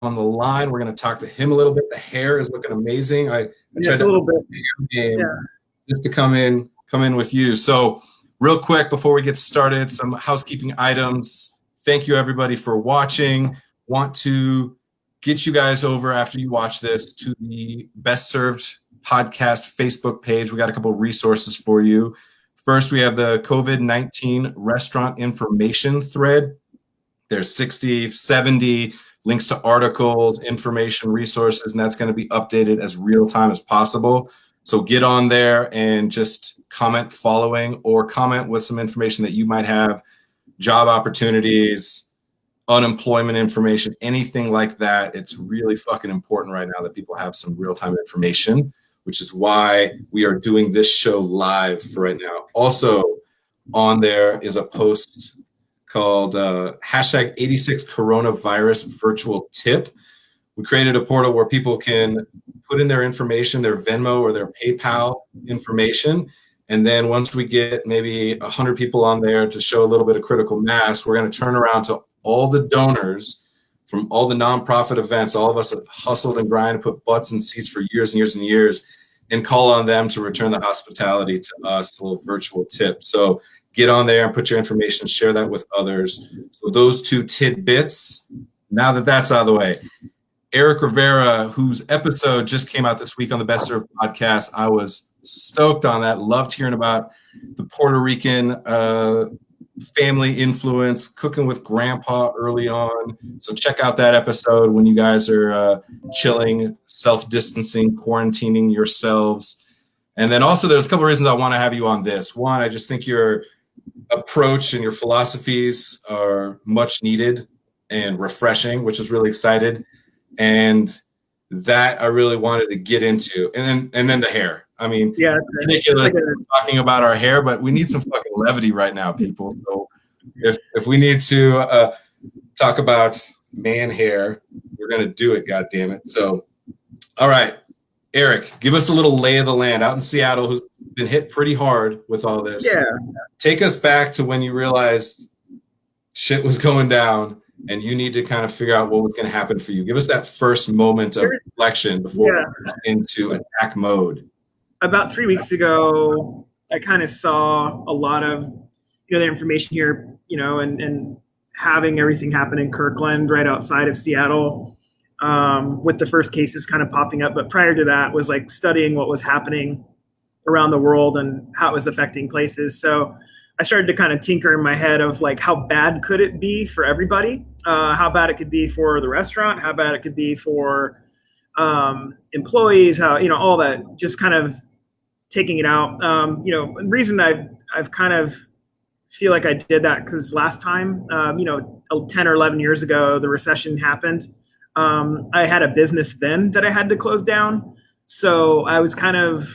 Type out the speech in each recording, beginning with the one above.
on the line. We're going to talk to him a little bit. The hair is looking amazing. I tried a little bit just to come in with you. So real quick before we get started, some housekeeping items. Thank you everybody for watching. Want to get you guys over after you watch this to the Best Served Podcast Facebook page. We got a couple of resources for you. First, we have the COVID-19 restaurant information thread. There's 60, 70 links to articles, information, resources, and that's going to be updated as real time as possible. So get on there and just comment following or comment with some information that you might have, job opportunities, unemployment information, anything like that. It's really fucking important right now that people have some real-time information, which is why we are doing this show live for right now. Also on there is a post called hashtag 86 coronavirus virtual tip. We created a portal where people can put in their information, their Venmo or their PayPal information. And then once we get maybe 100 people on there to show a little bit of critical mass, we're going to turn around to all the donors from all the nonprofit events. All of us have hustled and grinded, put butts in seats for years and years and years, and call on them to return the hospitality to us, a little virtual tip. So get on there and put your information, share that with others. So those two tidbits, now that that's out of the way. Eric Rivera, whose episode just came out this week on the Best Served podcast. I was stoked on that. Loved hearing about the Puerto Rican family influence, cooking with grandpa early on. So check out that episode when you guys are chilling, self-distancing, quarantining yourselves. And then also there's a couple of reasons I want to have you on this. One, I just think your approach and your philosophies are much needed and refreshing, which is really excited. And that I really wanted to get into. And then the hair. I mean, yeah, ridiculous talking about our hair, but we need some fucking levity right now, people. So if we need to talk about man hair, we're going to do it, God damn it. So, all right, Eric, give us a little lay of the land out in Seattle, who's been hit pretty hard with all this. Yeah. Take us back to when you realized shit was going down and you need to kind of figure out what was going to happen for you. Give us that first moment of reflection before we get into attack mode. About 3 weeks ago, I kind of saw a lot of, the information here, and having everything happen in Kirkland, right outside of Seattle, with the first cases kind of popping up. But prior to that was like studying what was happening around the world and how it was affecting places. So I started to kind of tinker in my head of like, how bad could it be for everybody? How bad it could be for the restaurant, how bad it could be for employees, how, all that, just kind of taking it out. The reason I've kind of feel like I did that because last time, 10 or 11 years ago, the recession happened. I had a business then that I had to close down. So I was kind of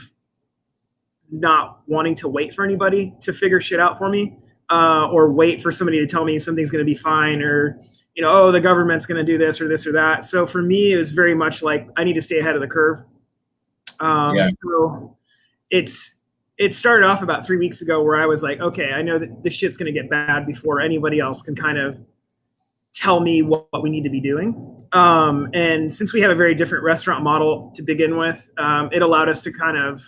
not wanting to wait for anybody to figure shit out for me, or wait for somebody to tell me something's going to be fine, or, the government's going to do this or that. So for me, it was very much like I need to stay ahead of the curve. So it started off about 3 weeks ago where I was like, okay, I know that this shit's going to get bad before anybody else can kind of tell me what we need to be doing. And since we have a very different restaurant model to begin with, it allowed us to kind of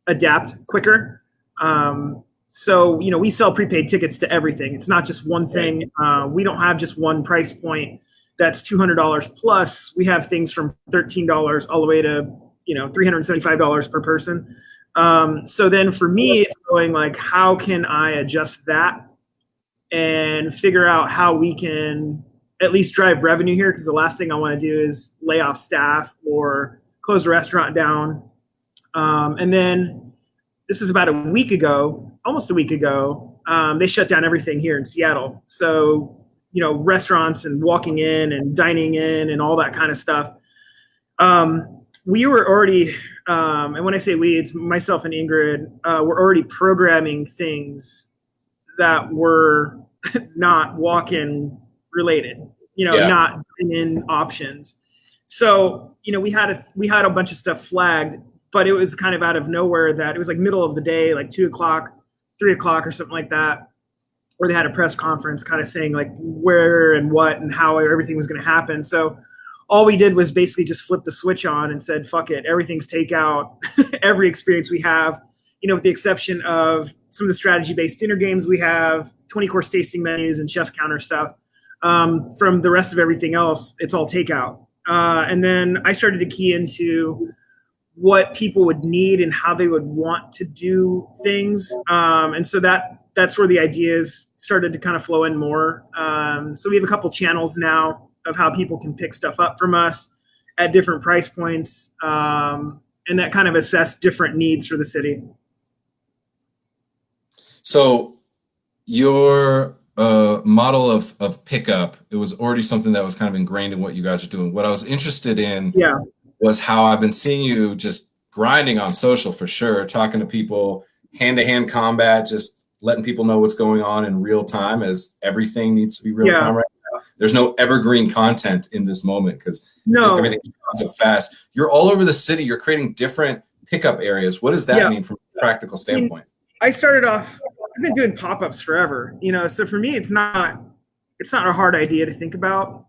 adapt quicker. So, we sell prepaid tickets to everything. It's not just one thing. We don't have just one price point that's $200 plus. We have things from $13 all the way to, $375 per person. So then for me, it's going like, how can I adjust that and figure out how we can at least drive revenue here? Because the last thing I want to do is lay off staff or close the restaurant down. And then this is about almost a week ago, they shut down everything here in Seattle. So, restaurants and walking in and dining in and all that kind of stuff. We were already, and when I say we, it's myself and Ingrid, we're already programming things that were not walk-in related, not in options. So, we had a bunch of stuff flagged, but it was kind of out of nowhere that it was like middle of the day, like 2 o'clock, 3 o'clock or something like that, where they had a press conference kind of saying like where and what and how everything was going to happen. So all we did was basically just flip the switch on and said, fuck it, everything's takeout. Every experience we have, with the exception of some of the strategy-based dinner games we have, 20-course tasting menus and chef's counter stuff. From the rest of everything else, it's all takeout. And then I started to key into what people would need and how they would want to do things. And so that's where the ideas started to kind of flow in more. So we have a couple channels now of how people can pick stuff up from us at different price points, and that kind of assess different needs for the city. So your model of pickup, it was already something that was kind of ingrained in what you guys are doing. What I was interested in was how I've been seeing you just grinding on social for sure, talking to people, hand-to-hand combat, just letting people know what's going on in real time, as everything needs to be real time right now. There's no evergreen content in this moment because everything's so fast. You're all over the city. You're creating different pickup areas. What does that mean from a practical standpoint? I started off, I've been doing pop-ups forever, so for me, it's not a hard idea to think about.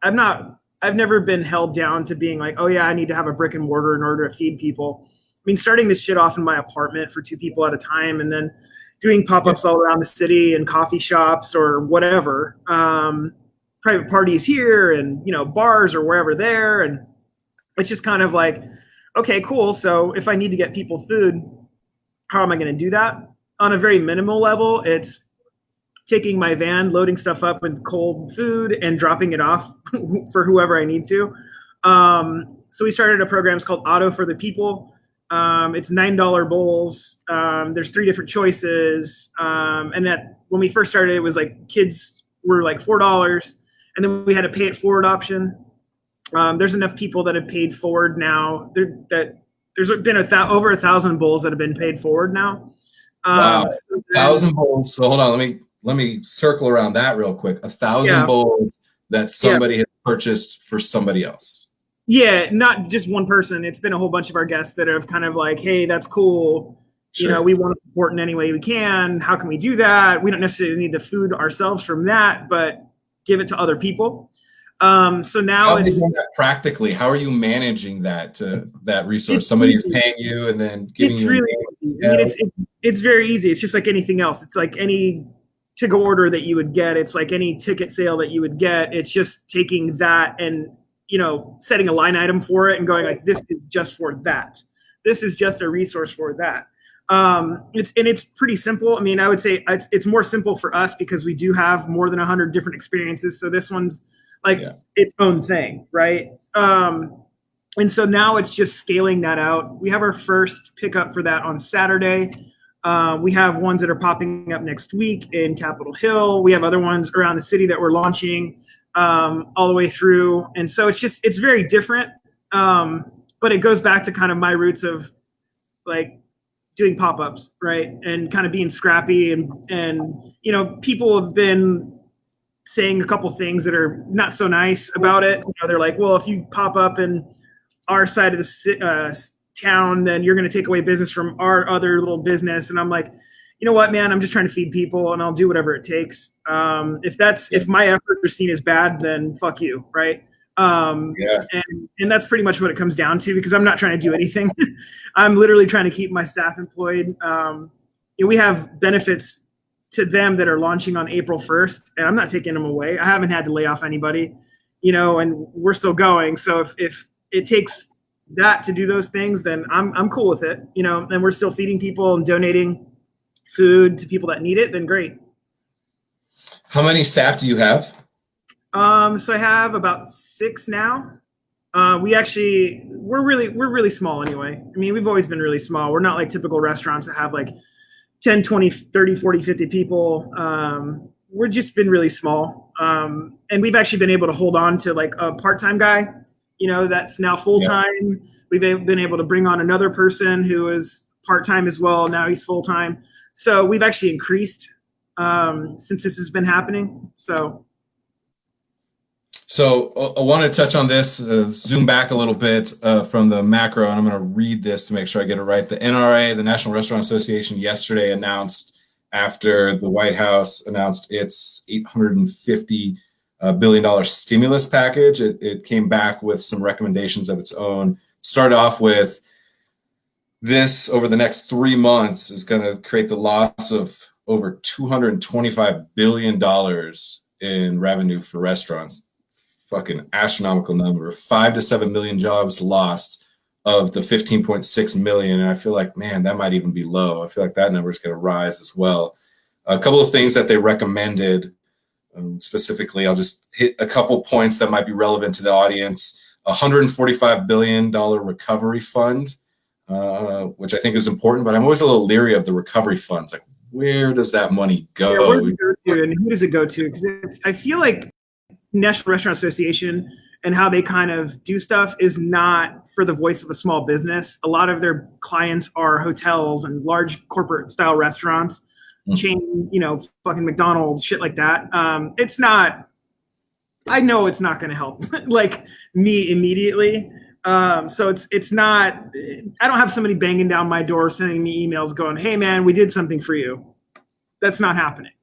I've never been held down to being like, oh yeah, I need to have a brick and mortar in order to feed people. I mean, starting this shit off in my apartment for 2 people at a time, and then doing pop-ups all around the city and coffee shops or whatever, private parties here and, bars or wherever there. And it's just kind of like, okay, cool. So if I need to get people food, how am I going to do that? On a very minimal level, it's taking my van, loading stuff up with cold food and dropping it off for whoever I need to. So we started a program called Addo for the People. It's $9 bowls. There's 3 different choices. And that when we first started, it was like kids were like $4, and then we had a pay it forward option. There's enough people that have paid forward now there's been over 1,000 bowls that have been paid forward now. Wow, 1,000 bowls. So hold on, let me circle around that real quick. 1,000 bowls that somebody has purchased for somebody else. Yeah, not just one person. It's been a whole bunch of our guests that have kind of like, hey, that's cool. Sure. We want to support in any way we can. How can we do that? We don't necessarily need the food ourselves from that, but give it to other people. So now how are you doing that practically? How are you managing that resource? Somebody is paying you and then giving you. Really easy. I mean, it's very easy. It's just like anything else. It's like any to-go order that you would get. It's like any ticket sale that you would get. It's just taking that and setting a line item for it and going like, this is just for that. This is just a resource for that. It's pretty simple. I mean, I would say it's more simple for us because we do have more than 100 different experiences. So this one's like its own thing, right? And so now it's just scaling that out. We have our first pickup for that on Saturday. We have ones that are popping up next week in Capitol Hill. We have other ones around the city that we're launching all the way through. And so it's very different. But it goes back to kind of my roots of like doing pop-ups, right? And kind of being scrappy and people have been saying a couple things that are not so nice about it. They're like, well, if you pop up in our side of the town, then you're going to take away business from our other little business. And I'm like, you know what, man, I'm just trying to feed people and I'll do whatever it takes. If my effort is seen as bad, then fuck you. Right. And that's pretty much what it comes down to, because I'm not trying to do anything. I'm literally trying to keep my staff employed. We have benefits to them that are launching on April 1st, and I'm not taking them away. I haven't had to lay off anybody, and we're still going. So if it takes that to do those things, then I'm cool with it, and we're still feeding people and donating food to people that need it, then great. How many staff do you have? So I have about 6 now. We're really small anyway. I mean, we've always been really small. We're not like typical restaurants that have like 10, 20, 30, 40, 50 people. We're just been really small. And we've actually been able to hold on to like a part-time guy, that's now full-time. Yeah. We've been able to bring on another person who is part-time as well. Now he's full-time. So we've actually increased since this has been happening. So I want to touch on this, zoom back a little bit from the macro, and I'm going to read this to make sure I get it right. The NRA, the National Restaurant Association, yesterday announced, after the White House announced its $850 billion stimulus package. It came back with some recommendations of its own. Start off with this over the next 3 months is going to create the loss of over $225 billion in revenue for restaurants. Fucking astronomical number. 5 to 7 million jobs lost of the 15.6 million. And I feel like, man, that might even be low. I feel like that number is going to rise as well. A couple of things that they recommended. Specifically, I'll just hit a couple points that might be relevant to the audience. $145 billion recovery fund, which I think is important, but I'm always a little leery of the recovery funds. Like, where does that money go? Yeah, where does it go to, and who does it go to? Because I feel like National Restaurant Association and how they kind of do stuff is not for the voice of a small business. A lot of their clients are hotels and large corporate style restaurants. Chain, fucking McDonald's, shit like that. It's not, I know it's not going to help like me immediately. So it's not, I don't have somebody banging down my door, sending me emails going, hey man, we did something for you. That's not happening.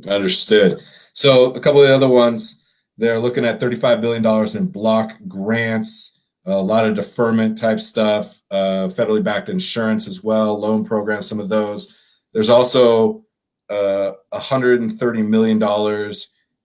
Understood. So a couple of the other ones, they're looking at $35 billion in block grants, a lot of deferment type stuff, federally backed insurance as well, loan programs, some of those. There's also $130 million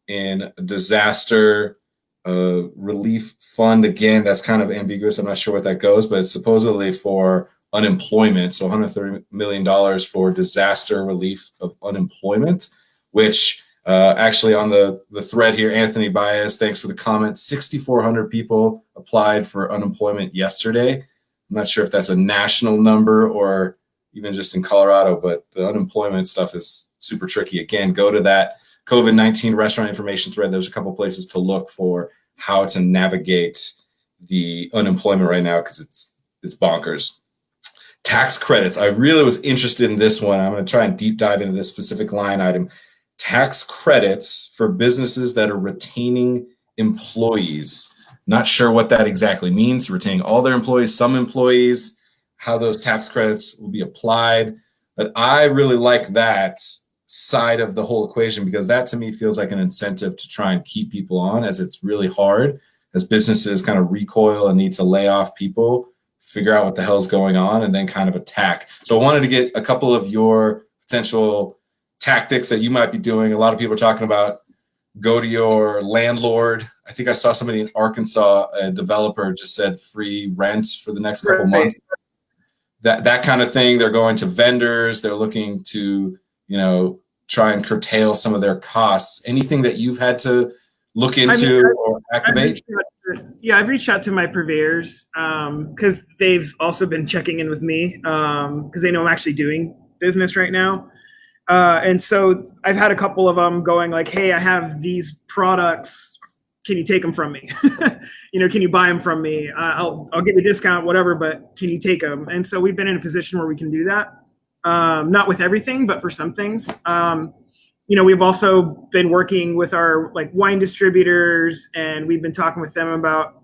in disaster relief fund. Again, that's kind of ambiguous. I'm not sure what that goes, but it's supposedly for unemployment. So $130 million for disaster relief of unemployment, which actually on the thread here, Anthony Baez, thanks for the comment. 6,400 people applied for unemployment yesterday. I'm not sure if that's a national number or even just in Colorado, but the unemployment stuff is super tricky. Again, go to that COVID-19 restaurant information thread. There's a couple places to look for how to navigate the unemployment right now because it's bonkers. Tax credits. I really was interested in this one. I'm going to try and deep dive into this specific line item. Tax credits for businesses that are retaining employees. Not sure what that exactly means. Retaining all their employees, some employees, how those tax credits will be applied. But I really like that side of the whole equation because that to me feels like an incentive to try and keep people on, as it's really hard as businesses kind of recoil and need to lay off people, figure out what the hell's going on, and then kind of attack. So I wanted to get a couple of your potential tactics that you might be doing. A lot of people are talking about go to your landlord. I think I saw somebody in Arkansas, a developer just said free rent for the next couple months. That kind of thing. They're going to vendors. They're looking to, try and curtail some of their costs. Anything that you've had to look into or activate? I've reached out to my purveyors because they've also been checking in with me because they know I'm actually doing business right now. And so I've had a couple of them going like, hey, I have these products. Can you take them from me? Can you buy them from me? I'll give you a discount, whatever, but can you take them? And so we've been in a position where we can do that. Not with everything, but for some things. We've also been working with our wine distributors, and we've been talking with them about,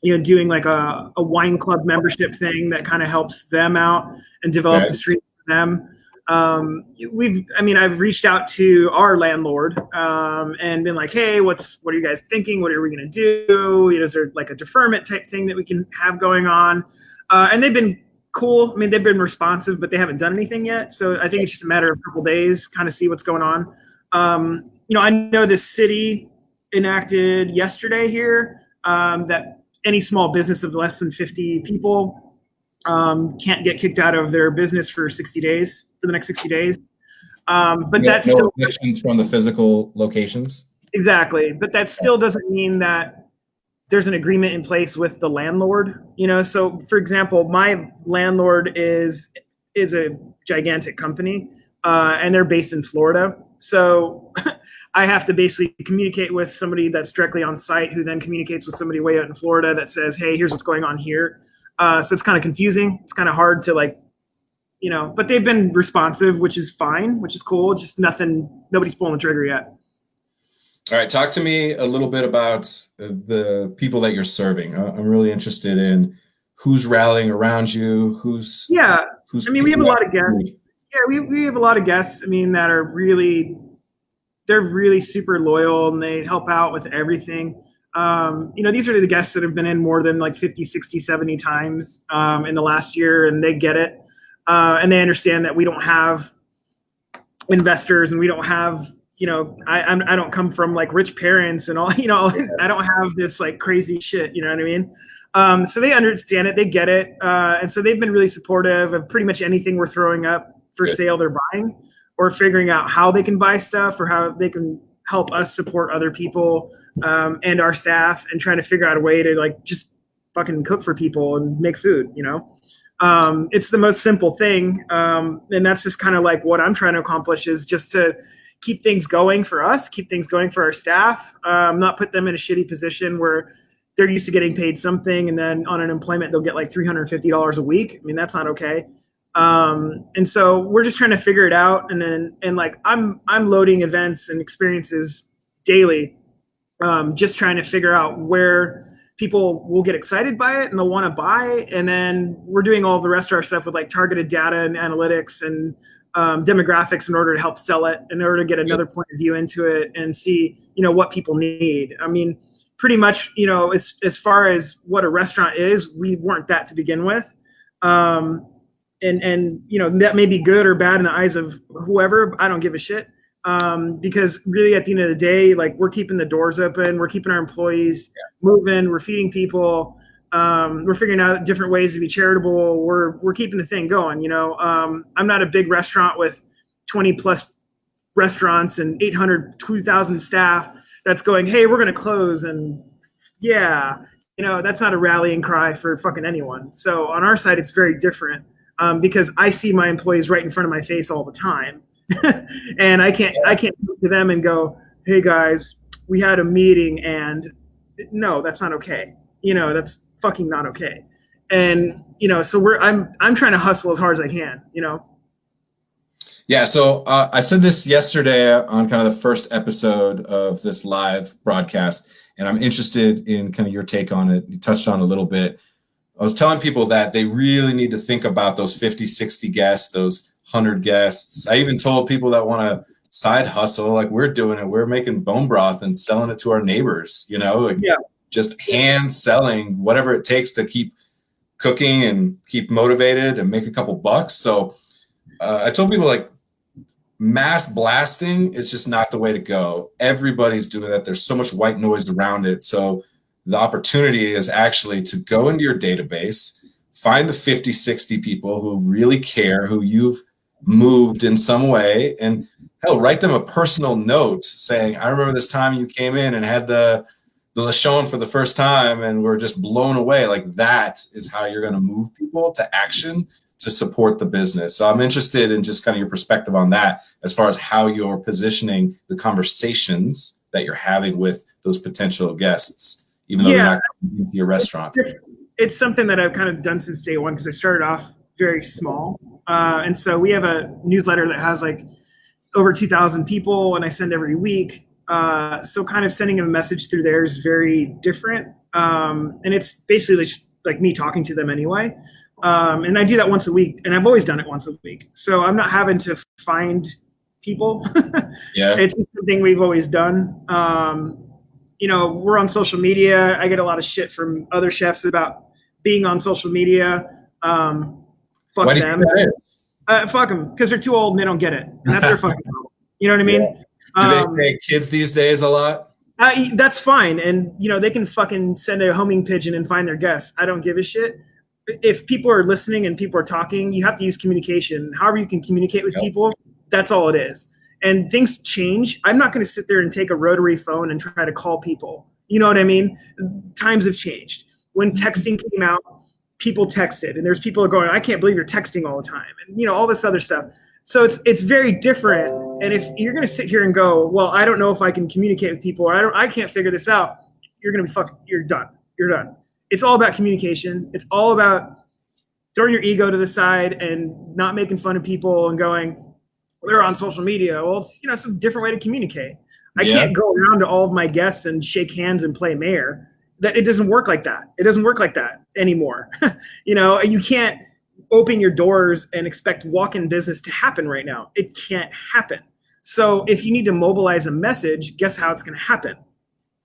doing like a wine club membership thing that kind of helps them out and develops a stream for them. I've reached out to our landlord and been like, hey, what are you guys thinking? What are we going to do? Is there like a deferment type thing that we can have going on? And they've been cool. They've been responsive, but they haven't done anything yet. So I think it's just a matter of a couple days, kind of see what's going on. I know this city enacted yesterday here that any small business of less than 50 people can't get kicked out of their business for 60 days, for the next 60 days. But that's still evictions from the physical locations. Exactly. But that still doesn't mean that there's an agreement in place with the landlord, So for example, my landlord is a gigantic company and they're based in Florida. So I have to basically communicate with somebody that's directly on site who then communicates with somebody way out in Florida that says, hey, here's what's going on here. So it's kind of confusing. It's kind of hard to but they've been responsive, which is fine, which is cool. Just nobody's pulling the trigger yet. All right, talk to me a little bit about the people that you're serving. I'm really interested in who's rallying around you, we have a lot of guests. Yeah, we have a lot of guests, that are really they're really super loyal and they help out with everything. These are the guests that have been in more than like 50, 60, 70 times in the last year, and they get it. And they understand that we don't have investors and we don't have, I don't come from like rich parents and all, I don't have this like crazy shit, you know what I mean? So they understand it, they get it. And so they've been really supportive of pretty much anything we're throwing up for sale they're buying, or figuring out how they can buy stuff or how they can help us support other people and our staff, and trying to figure out a way to like just fucking cook for people and make food, It's the most simple thing. And that's just kind of like what I'm trying to accomplish, is just to keep things going for us, keep things going for our staff, not put them in a shitty position where they're used to getting paid something and then on unemployment they'll get like $350 a week. I mean, that's not okay. And so we're just trying to figure it out. And like I'm loading events and experiences daily, just trying to figure out where people will get excited by it and they'll want to buy. And then we're doing all the rest of our stuff with like targeted data and analytics and demographics in order to help sell it, in order to get another point of view into it and see, what people need. I mean, pretty much, as far as what a restaurant is, we weren't that to begin with. And that may be good or bad in the eyes of whoever. I don't give a shit. Because really at the end of the day, like, we're keeping the doors open, we're keeping our employees moving, we're feeding people, we're figuring out different ways to be charitable, we're keeping the thing going. I'm not a big restaurant with 20 plus restaurants and 2,000 staff that's going, hey, we're going to close. And that's not a rallying cry for fucking anyone. So on our side, it's very different, because I see my employees right in front of my face all the time. And I can't look to them and go, hey guys, we had a meeting, and no, that's not okay. That's fucking not okay. And so I'm trying to hustle as hard as I can. Yeah. So I said this yesterday on kind of the first episode of this live broadcast, and I'm interested in kind of your take on it. You touched on a little bit. I was telling people that they really need to think about those 50, 60 guests, those 100 guests. I even told people that want to side hustle, like we're doing it. We're making bone broth and selling it to our neighbors, just hand selling whatever it takes to keep cooking and keep motivated and make a couple bucks. So I told people, like, mass blasting is just not the way to go. Everybody's doing that. There's so much white noise around it. So the opportunity is actually to go into your database, find the 50, 60 people who really care, who you've moved in some way, and hell, write them a personal note saying, I remember this time you came in and had the Lechon for the first time and we're just blown away. Like, that is how you're going to move people to action to support the business. So I'm interested in just kind of your perspective on that, as far as how you're positioning the conversations that you're having with those potential guests, even though they're not coming into your restaurant. It's something that I've kind of done since day one, because I started off very small. And so we have a newsletter that has like over 2,000 people, and I send every week. So kind of sending a message through there is very different. And it's basically like me talking to them anyway. And I do that once a week, and I've always done it once a week. So I'm not having to find people. It's something we've always done. We're on social media. I get a lot of shit from other chefs about being on social media. Fuck them. Fuck them, because they're too old and they don't get it. And that's their fucking problem. You know what I mean? Do they say kids these days a lot? That's fine. And, they can fucking send a homing pigeon and find their guests. I don't give a shit. If people are listening and people are talking, you have to use communication. However you can communicate with people, that's all it is. And things change. I'm not going to sit there and take a rotary phone and try to call people. You know what I mean? Times have changed. When texting came out, people texted, and there's people going, I can't believe you're texting all the time, and all this other stuff. So it's very different. And if you're going to sit here and go, well, I don't know if I can communicate with people, or I can't figure this out, you're going to be you're done. You're done. It's all about communication. It's all about throwing your ego to the side and not making fun of people and going, they're on social media. Well, it's a different way to communicate. I can't go around to all of my guests and shake hands and play mayor. That it doesn't work like that. It doesn't work like that anymore. You can't open your doors and expect walk-in business to happen right now. It can't happen. So if you need to mobilize a message, guess how it's going to happen?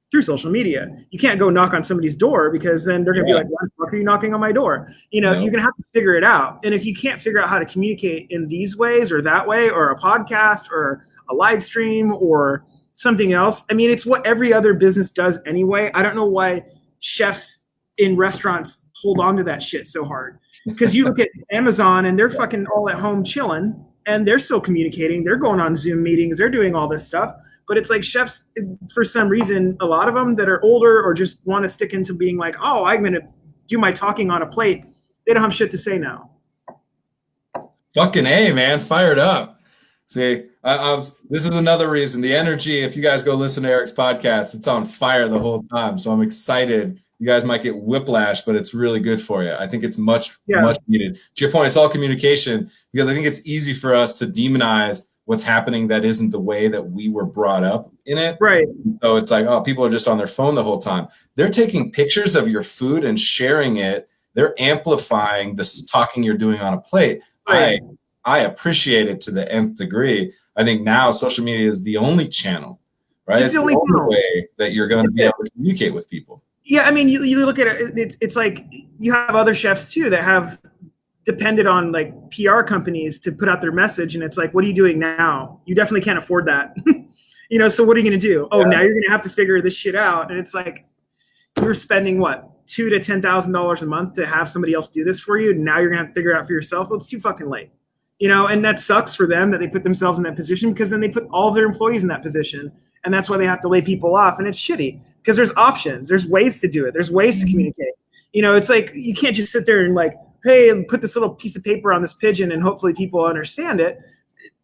Through social media. You can't go knock on somebody's door because then they're going to be like, why the fuck are you knocking on my door? You're going to have to figure it out. And if you can't figure out how to communicate in these ways or that way, or a podcast or a live stream or something else, I mean, it's what every other business does anyway. I don't know why chefs in restaurants hold on to that shit so hard. Because you look at Amazon and they're fucking all at home chilling and they're still communicating. They're going on Zoom meetings. They're doing all this stuff. But it's like chefs, for some reason, a lot of them that are older or just want to stick into being like, oh, I'm going to do my talking on a plate. They don't have shit to say now. Fucking A, man. Fired up. See, this is another reason. The energy, if you guys go listen to Eric's podcast, it's on fire the whole time. So I'm excited. You guys might get whiplash, but it's really good for you. I think it's much needed. To your point, it's all communication, because I think it's easy for us to demonize what's happening that isn't the way that we were brought up in it. Right. So it's like, oh, people are just on their phone the whole time. They're taking pictures of your food and sharing it. They're amplifying this talking you're doing on a plate. Right. I appreciate it to the nth degree. I think now social media is the only channel, right? It's the only way that you're going to be able to communicate with people. Yeah, I mean, you look at it, it's like you have other chefs too that have depended on like PR companies to put out their message, and it's like, what are you doing now? You definitely can't afford that. So what are you going to do? Oh, now you're going to have to figure this shit out. And it's like, you're spending what, $2,000 to $10,000 a month to have somebody else do this for you. And now you're going to have to figure it out for yourself. Well, it's too fucking late. And that sucks for them that they put themselves in that position, because then they put all of their employees in that position. And that's why they have to lay people off. And it's shitty because there's options. There's ways to do it. There's ways to communicate. It's like, you can't just sit there and like, hey, put this little piece of paper on this pigeon and hopefully people understand it.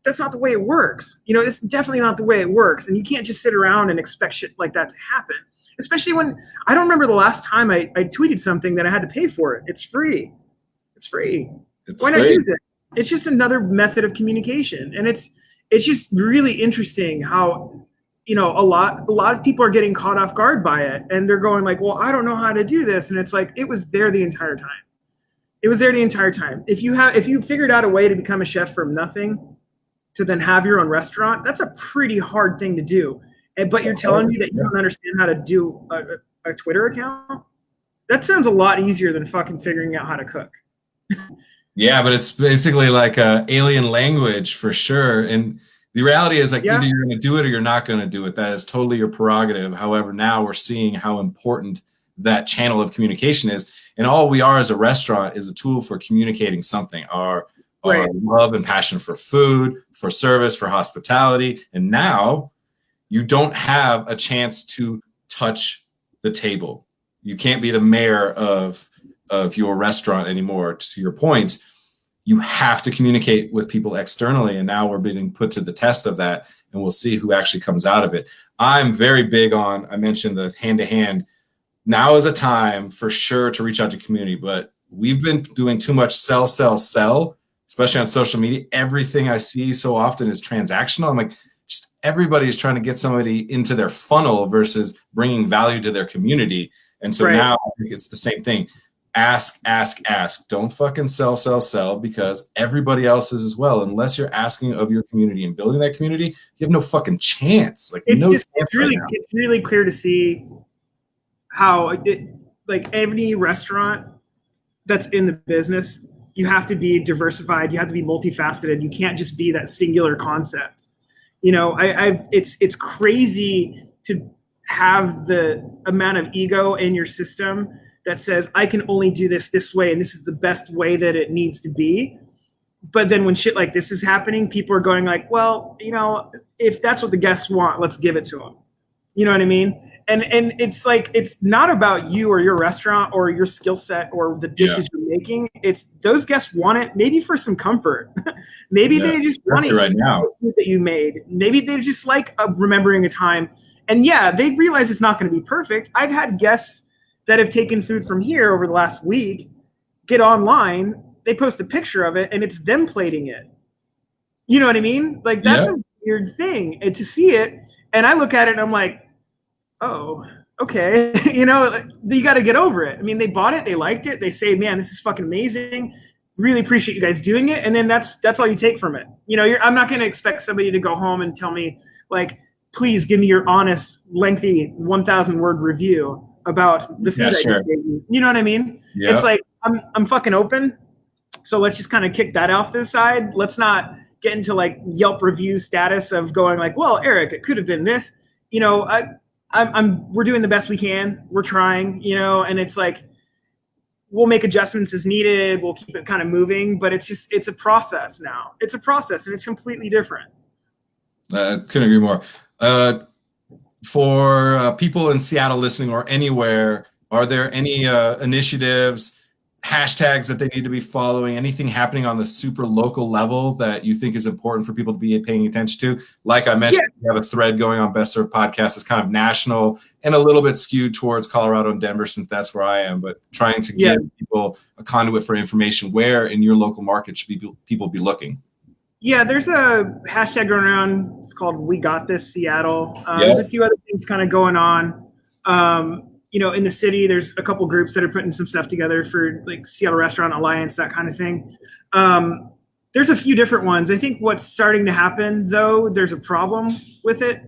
That's not the way it works. It's definitely not the way it works. And you can't just sit around and expect shit like that to happen. Especially when, I don't remember the last time I tweeted something that I had to pay for it. It's free. Why not use it? It's just another method of communication. And it's just really interesting how, a lot of people are getting caught off guard by it. And they're going like, well, I don't know how to do this. And it's like, it was there the entire time. If you figured out a way to become a chef from nothing to then have your own restaurant, that's a pretty hard thing to do. But you're telling me that you don't understand how to do a Twitter account? That sounds a lot easier than fucking figuring out how to cook. Yeah, but it's basically like an alien language for sure. And the reality is like either you're going to do it or you're not going to do it. That is totally your prerogative. However, now we're seeing how important that channel of communication is. And all we are as a restaurant is a tool for communicating something, our love and passion for food, for service, for hospitality. And now you don't have a chance to touch the table. You can't be the mayor of your restaurant anymore. To your point, you have to communicate with people externally. And now we're being put to the test of that, and we'll see who actually comes out of it. I'm very big on, I mentioned the hand-to-hand. Now is a time for sure to reach out to community, but we've been doing too much sell, especially on social media. Everything I see so often is transactional. I'm like, just everybody is trying to get somebody into their funnel versus bringing value to their community. And so now I think it's the same thing. Ask. Don't fucking sell, because everybody else is as well. Unless you're asking of your community and building that community, you have no fucking chance. Like it's really clear to see how like every restaurant that's in the business, you have to be diversified. You have to be multifaceted. You can't just be that singular concept. It's crazy to have the amount of ego in your system that says, I can only do this way, and this is the best way that it needs to be. But then when shit like this is happening, people are going like, well, if that's what the guests want, let's give it to them. You know what I mean? And it's like, it's not about you or your restaurant or your skill set or the dishes you're making. It's those guests want it maybe for some comfort. Maybe they just want it right now that you made. Maybe they just like remembering a time. And they realize it's not going to be perfect. I've had guests that have taken food from here over the last week, get online, they post a picture of it, and it's them plating it. You know what I mean? Like, that's a weird thing. And to see it, and I look at it and I'm like, oh, okay. You got to get over it. I mean, they bought it, they liked it, they say, man, this is fucking amazing. really appreciate you guys doing it. And then that's all you take from it. You know, I'm not going to expect somebody to go home and tell me like, please give me your honest, lengthy 1,000 word review about the food I just gave you. You know what I mean? Yep. It's like, I'm fucking open. So let's just kind of kick that off to the side. Let's not get into like Yelp review status of going like, well, Eric, it could have been this. You know, we're doing the best we can. We're trying, you know, and it's like, we'll make adjustments as needed. We'll keep it kind of moving, but it's a process now. It's a process and it's completely different. Couldn't agree more. For people in Seattle listening or anywhere, are there any initiatives, hashtags that they need to be following, anything happening on the super local level that you think is important for people to be paying attention to? Like I mentioned, we have a thread going on Best Served Podcast. It's kind of national and a little bit skewed towards Colorado and Denver, since that's where I am, but trying to give people a conduit for information. Where in your local market should people be looking? Yeah, there's a hashtag going around. It's called We Got This Seattle. There's a few other things kind of going on. You know, in the city, there's a couple groups that are putting some stuff together for like Seattle Restaurant Alliance, that kind of thing. There's a few different ones. I think what's starting to happen, though, there's a problem with it.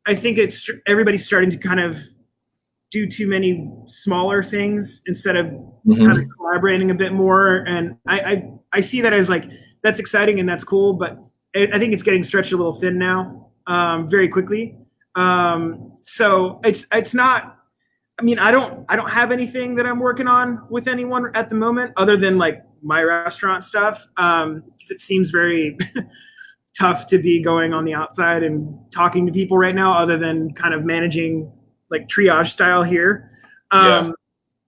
I think everybody's starting to kind of do too many smaller things instead of kind of collaborating a bit more. And I see that as like, that's exciting and that's cool, but I think it's getting stretched a little thin now, very quickly. So it's not. I mean, I don't have anything that I'm working on with anyone at the moment, other than like my restaurant stuff, because it seems very tough to be going on the outside and talking to people right now, other than kind of managing like triage style here.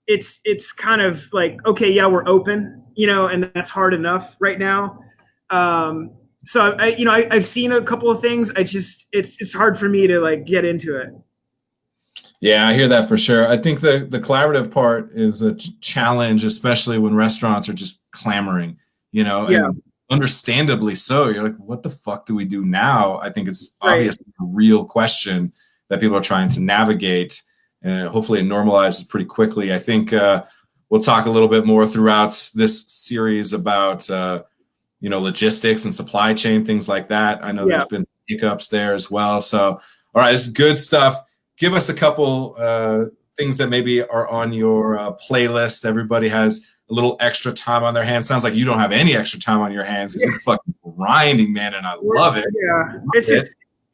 It's kind of like, okay, yeah, we're open, you know, and that's hard enough right now. So I've seen a couple of things. It's hard for me to like get into it. Yeah, I hear that for sure. I think the collaborative part is a challenge, especially when restaurants are just clamoring, you know, and understandably so. You're like, what the fuck do we do now? I think it's obviously a real question that people are trying to navigate, and hopefully it normalizes pretty quickly. I think we'll talk a little bit more throughout this series about, logistics and supply chain, things like that. I know there's been hiccups there as well. So, all right, it's good stuff. Give us a couple things that maybe are on your playlist. Everybody has a little extra time on their hands. Sounds like you don't have any extra time on your hands because you're fucking grinding, man, and I love it. Yeah,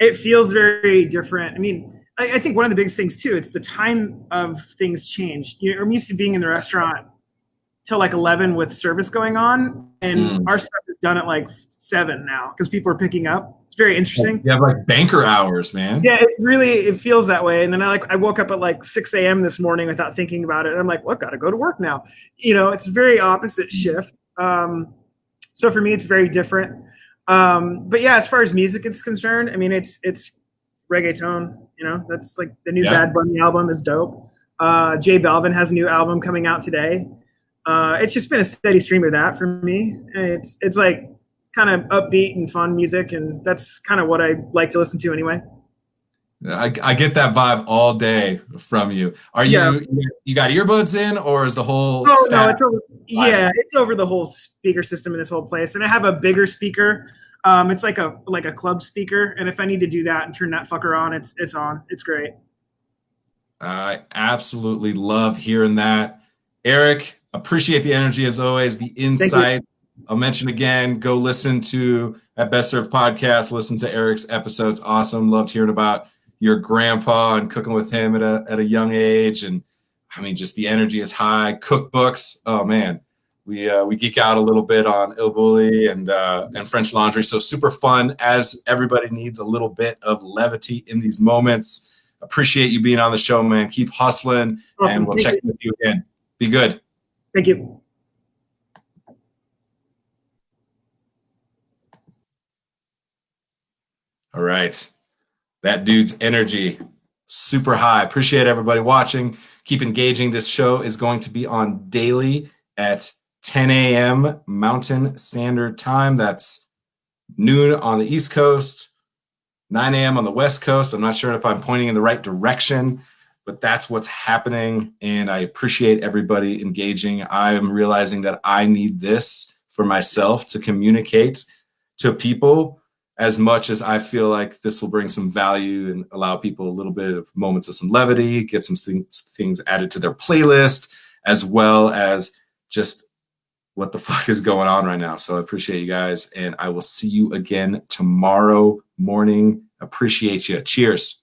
it feels very different. I mean, I think one of the biggest things too, it's the time of things change. You know, I'm used to being in the restaurant till like 11 with service going on, and our stuff is done at like 7 now because people are picking up. It's very interesting. You have like banker hours, man. Yeah, it feels that way. And then I woke up at like 6 a.m. this morning without thinking about it. And I'm like, well, gotta go to work now. You know, it's a very opposite shift. So for me, it's very different. But yeah, as far as music is concerned, I mean, it's reggaeton. You know, that's like the new Bad Bunny album is dope. J Balvin has a new album coming out today. It's just been a steady stream of that for me. It's like kind of upbeat and fun music, and that's kind of what I like to listen to anyway. I get that vibe all day from you. Are you got earbuds in, or is the whole it's over the whole speaker system in this whole place, and I have a bigger speaker. It's like a club speaker, and if I need to do that and turn that fucker on, it's on. It's great. I absolutely love hearing that. Eric, appreciate the energy as always, the insight. I'll mention again, go listen to at Best Served Podcast, listen to Eric's episodes. Awesome. Loved hearing about your grandpa and cooking with him at a young age. And I mean, just the energy is high. Cookbooks. Oh man, we geek out a little bit on Il Bulli and French Laundry. So super fun, as everybody needs a little bit of levity in these moments. Appreciate you being on the show, man. Keep hustling. Awesome. And we'll check in with you again. Be good. Thank you. All right. That dude's energy, super high. Appreciate everybody watching. Keep engaging. This show is going to be on daily at 10 a.m. Mountain Standard Time. That's noon on the East Coast, 9 a.m. on the West Coast. I'm not sure if I'm pointing in the right direction. but that's what's happening. And I appreciate everybody engaging. I am realizing that I need this for myself to communicate to people as much as I feel like this will bring some value and allow people a little bit of moments of some levity, get some things added to their playlist, as well as just what the fuck is going on right now. So I appreciate you guys, and I will see you again tomorrow morning. Appreciate you. Cheers.